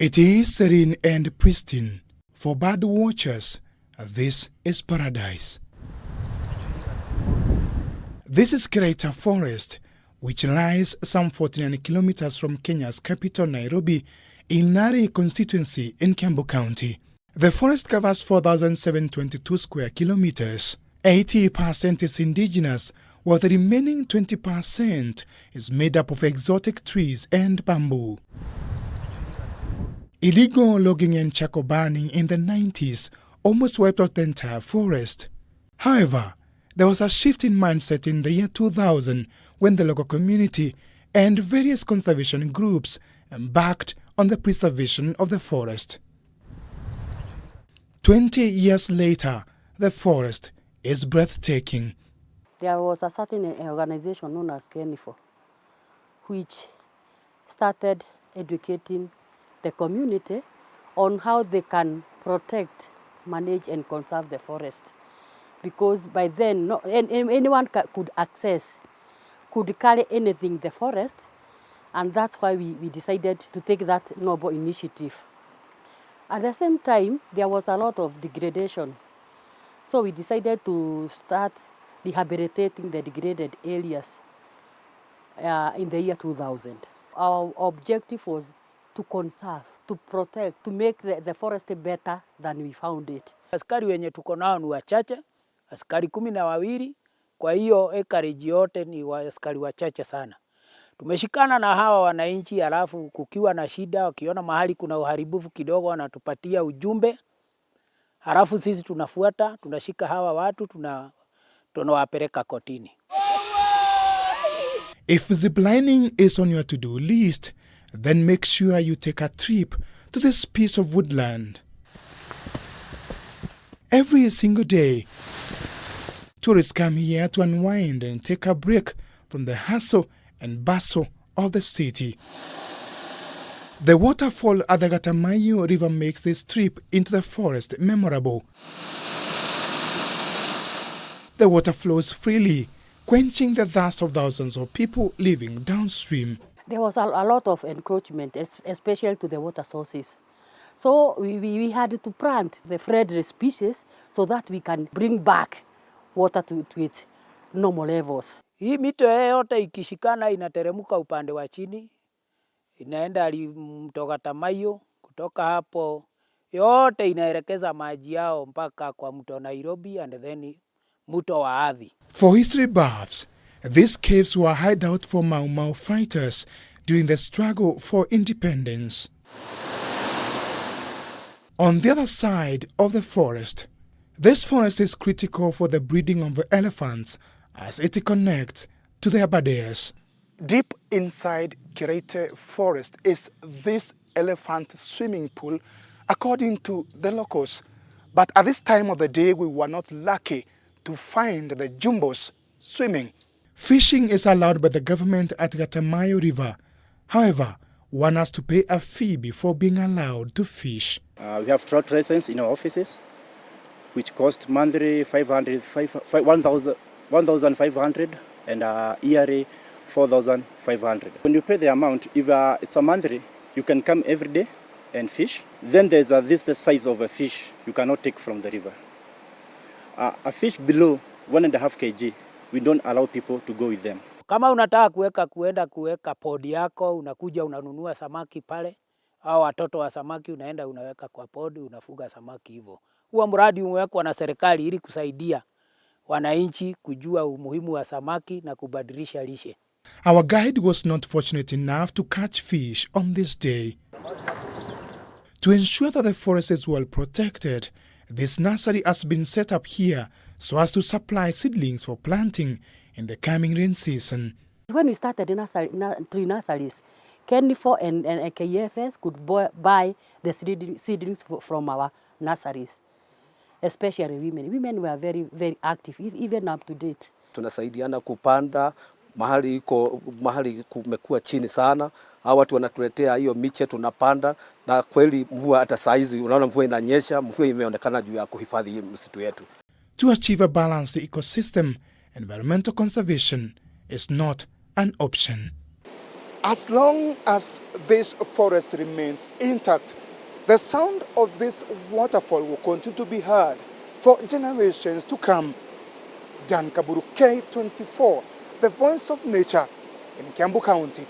It is serene and pristine. For bird watchers, this is paradise. This is Kereita Forest, which lies some 49 kilometers from Kenya's capital, Nairobi, in Lari constituency in Kiambu County. The forest covers 4,722 square kilometers. 80% is indigenous, while the remaining 20% is made up of exotic trees and bamboo. Illegal logging and charcoal burning in the 90s almost wiped out the entire forest. However, there was a shift in mindset in the year 2000 when the local community and various conservation groups embarked on the preservation of the forest. 20 years later, the forest is breathtaking. There was a certain organization known as Kereita, which started educating the community on how they can protect, manage and conserve the forest. Because by then, anyone could carry anything in the forest, and that's why we decided to take that noble initiative. At the same time, there was a lot of degradation. So we decided to start rehabilitating the degraded areas in the year 2000. Our objective was to conserve, to protect, to make the forest better than we found it. Askari wenye tuko nao ni wachache, askari 12, kwa hiyo acreage yote ni askari wachache sana. Tumeshikana na hawa wananchi, alafu kukiwa na shida, wakiona mahali kuna uharibifu kidogo wanatupatia ujumbe. Halafu sisi tunafuata, tunashika hawa watu, tunawapeleka kotini. If ziplining is on your to-do list, then make sure you take a trip to this piece of woodland. Every single day, tourists come here to unwind and take a break from the hustle and bustle of the city. The waterfall at the Gatamayo River makes this trip into the forest memorable. The water flows freely, quenching the thirst of thousands of people living downstream. There was a lot of encroachment, especially to the water sources. So we had to plant the friendly species so that we can bring back water to its normal levels. Hii mito yote ikishikana inateremka upande wa chini, inaenda mto Gatamayo, kutoka hapo yote inaelekeza maji yao mpaka kwa mto Nairobi and then mto wa Athi. For history buffs, these caves were hideout for Mau Mau fighters during the struggle for independence. On the other side of the forest, this forest is critical for the breeding of the elephants as it connects to the Abadeas. Deep inside Kereita Forest is this elephant swimming pool, according to the locals. But at this time of the day, we were not lucky to find the jumbos swimming. Fishing is allowed by the government at Gatamayo River. However, one has to pay a fee before being allowed to fish. We have trout license in our offices, which cost monthly 1,500 and yearly 4,500. When you pay the amount, if it's a monthly, you can come every day and fish. Then there's the size of a fish you cannot take from the river. A fish below 1.5 kg, we don't allow people to go with them. Kama unataka kuenda kuweka podi yako, unakuja unanunua samaki pale, au watoto wa samaki unaenda unaweka kwa podi, unafuga samaki hivyo. Huo mradi umewekwa na serikali ili kusaidia wananchi kujua umuhimu wa samaki na kubadilisha lishe. Our guide was not fortunate enough to catch fish on this day. To ensure that the forest is well protected, this nursery has been set up here so as to supply seedlings for planting in the coming rain season. When we started tree nurseries, Kereita and KFS could buy the seedlings from our nurseries, especially women. Women were very, very active, even up to date. Tunasaidiana kupanda mahali kumekuwa chini sana. Hao watu wanatuletea hiyo miche tunapanda, na kweli mvua hata saizi unaona mvua inanyesha, mvua imeonekana juu ya kuhifadhi msitu yetu. To achieve a balanced ecosystem, environmental conservation is not an option. As long as this forest remains intact, the sound of this waterfall will continue to be heard for generations to come. Dan Kaburu, K24, the voice of nature in Kiambu County.